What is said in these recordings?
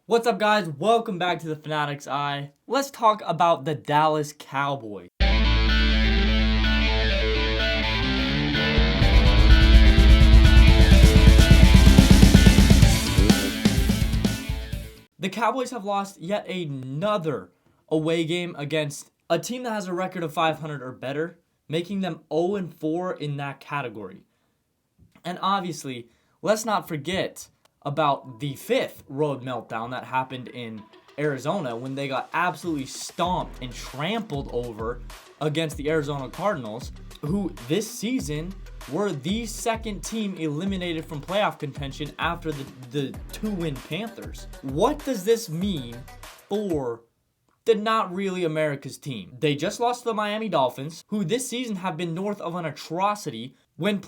What's up, guys? Welcome back to the Fanatics Eye. Let's talk about the Dallas Cowboys. The Cowboys have lost yet another away game against a team that has a record of 500 or better, making them 0-4 in that category. And obviously, let's not forget about the fifth road meltdown that happened in Arizona when they got absolutely stomped and trampled over against the Arizona Cardinals, who this season were the second team eliminated from playoff contention after the two-win Panthers. What does this mean for the not really America's team? They just lost to the Miami Dolphins, who this season have been north of an atrocity when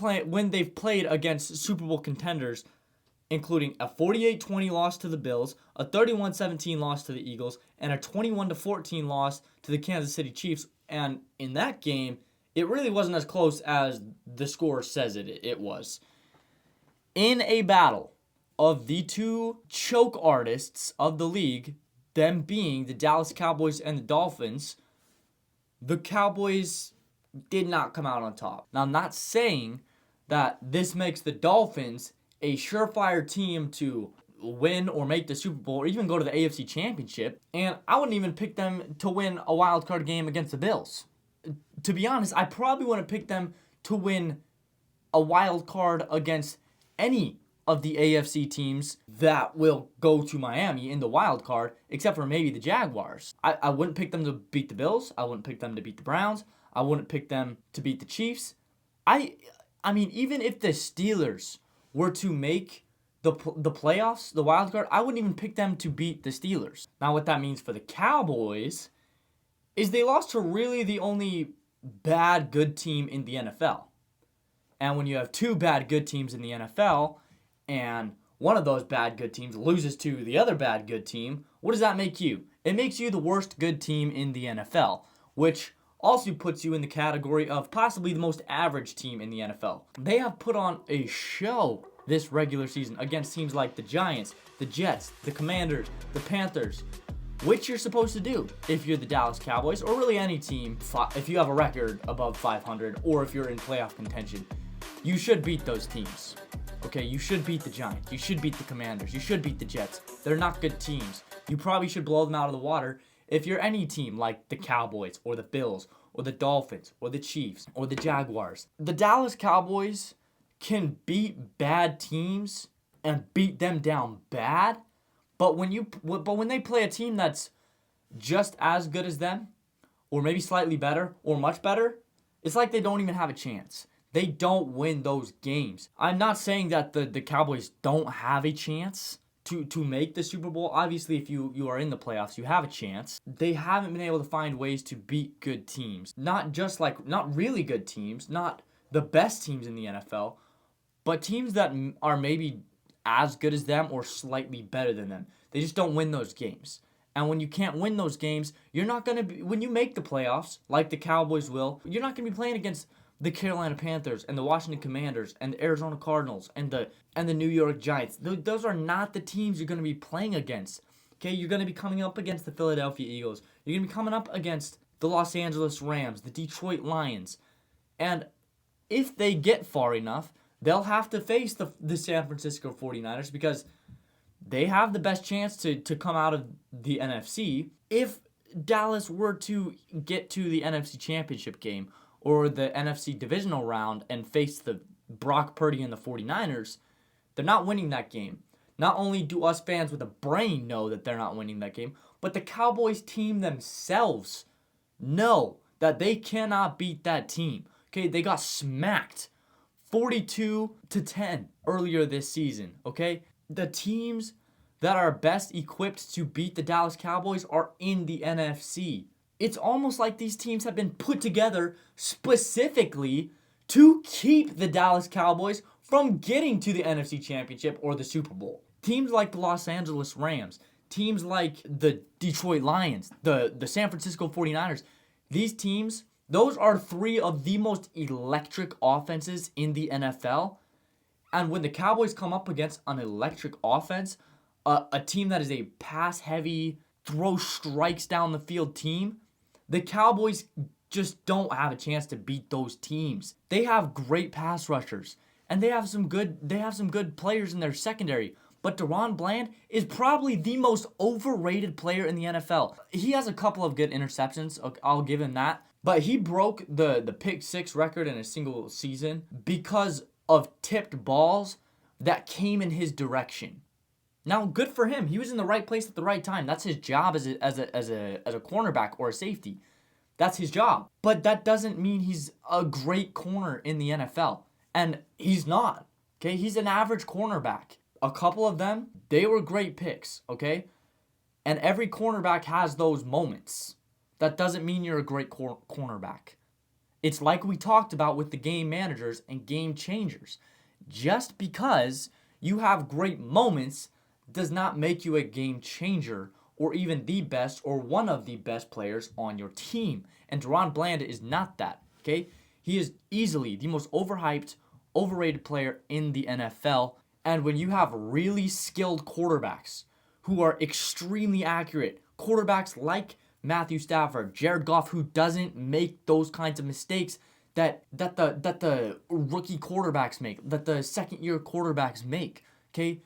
they've played against Super Bowl contenders, including a 48-20 loss to the Bills, a 31-17 loss to the Eagles, and a 21-14 loss to the Kansas City Chiefs. And in that game, it really wasn't as close as the score says it was. In a battle of the two choke artists of the league, them being the Dallas Cowboys and the Dolphins, the Cowboys did not come out on top. Now, I'm not saying that this makes the Dolphins a surefire team to win or make the Super Bowl or even go to the AFC Championship, and I wouldn't even pick them to win a wild card game against the Bills. To be honest, I probably wouldn't pick them to win a wild card against any of the AFC teams that will go to Miami in the wild card, except for maybe the Jaguars. I wouldn't pick them to beat the Bills. I wouldn't pick them to beat the Browns. I wouldn't pick them to beat the Chiefs. I mean, even if the Steelers were to make the playoffs, the wild card, I wouldn't even pick them to beat the Steelers. Now, what that means for the Cowboys is they lost to really the only bad good team in the NFL. And when you have two bad good teams in the NFL, and one of those bad good teams loses to the other bad good team, what does that make you? It makes you the worst good team in the NFL, which also puts you in the category of possibly the most average team in the NFL. They have put on a show this regular season against teams like the Giants, the Jets, the Commanders, the Panthers, which you're supposed to do if you're the Dallas Cowboys, or really any team. If you have a record above 500, or if you're in playoff contention, you should beat those teams. Okay, you should beat the Giants. You should beat the Commanders. You should beat the Jets. They're not good teams. You probably should blow them out of the water if you're any team like the Cowboys or the Bills or the Dolphins or the Chiefs or the Jaguars. The Dallas Cowboys can beat bad teams and beat them down bad, but when they play a team that's just as good as them, or maybe slightly better or much better, it's like they don't even have a chance. They don't win those games. I'm not saying that the Cowboys don't have a chance to make the Super Bowl. Obviously, if you are in the playoffs, you have a chance. They haven't been able to find ways to beat good teams. Not really good teams, not the best teams in the NFL, but teams that are maybe as good as them or slightly better than them. They just don't win those games. And when you can't win those games, you're not going to be, when you make the playoffs, like the Cowboys will, you're not going to be playing against the Carolina Panthers and the Washington Commanders and the Arizona Cardinals and the New York Giants. Those are not the teams you're going to be playing against. Okay, you're going to be coming up against the Philadelphia Eagles. You're going to be coming up against the Los Angeles Rams, the Detroit Lions. And if they get far enough, they'll have to face the San Francisco 49ers because they have the best chance to come out of the NFC. If Dallas were to get to the NFC Championship game or the NFC divisional round and face the Brock Purdy and the 49ers, they're not winning that game. Not only do us fans with a brain know that they're not winning that game, but the Cowboys team themselves know that they cannot beat that team. Okay, they got smacked 42-10 earlier this season, okay? The teams that are best equipped to beat the Dallas Cowboys are in the NFC. It's almost like these teams have been put together specifically to keep the Dallas Cowboys from getting to the NFC Championship or the Super Bowl. Teams like the Los Angeles Rams, teams like the Detroit Lions, the San Francisco 49ers, these teams, those are three of the most electric offenses in the NFL. And when the Cowboys come up against an electric offense a team that is a pass-heavy, throw strikes down the field team, the Cowboys just don't have a chance to beat those teams. They have great pass rushers, and they have some good players in their secondary. But DaRon Bland is probably the most overrated player in the NFL. He has a couple of good interceptions, I'll give him that. But he broke the pick six record in a single season because of tipped balls that came in his direction. Now, good for him. He was in the right place at the right time. That's his job as a cornerback or a safety. That's his job. But that doesn't mean he's a great corner in the NFL. And he's not. Okay? He's an average cornerback. A couple of them, they were great picks, okay? And every cornerback has those moments. That doesn't mean you're a great cornerback. It's like we talked about with the game managers and game changers. Just because you have great moments does not make you a game changer or even the best or one of the best players on your team. And DaRon Bland is not that, okay? He is easily the most overhyped, overrated player in the NFL. And when you have really skilled quarterbacks who are extremely accurate, quarterbacks like Matthew Stafford, Jared Goff, who doesn't make those kinds of mistakes that the rookie quarterbacks make, that the second-year quarterbacks make, okay?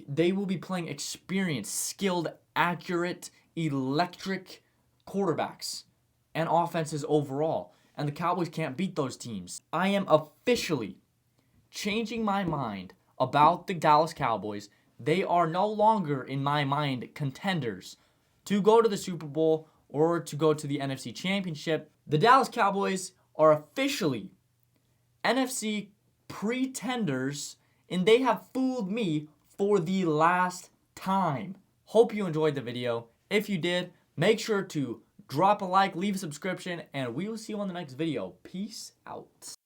They will be playing experienced, skilled, accurate, electric quarterbacks and offenses overall. And the Cowboys can't beat those teams. I am officially changing my mind about the Dallas Cowboys. They are no longer, in my mind, contenders to go to the Super Bowl or to go to the NFC Championship. The Dallas Cowboys are officially NFC pretenders, and they have fooled me for the last time. Hope you enjoyed the video. If you did, make sure to drop a like, leave a subscription, and we will see you on the next video. Peace out.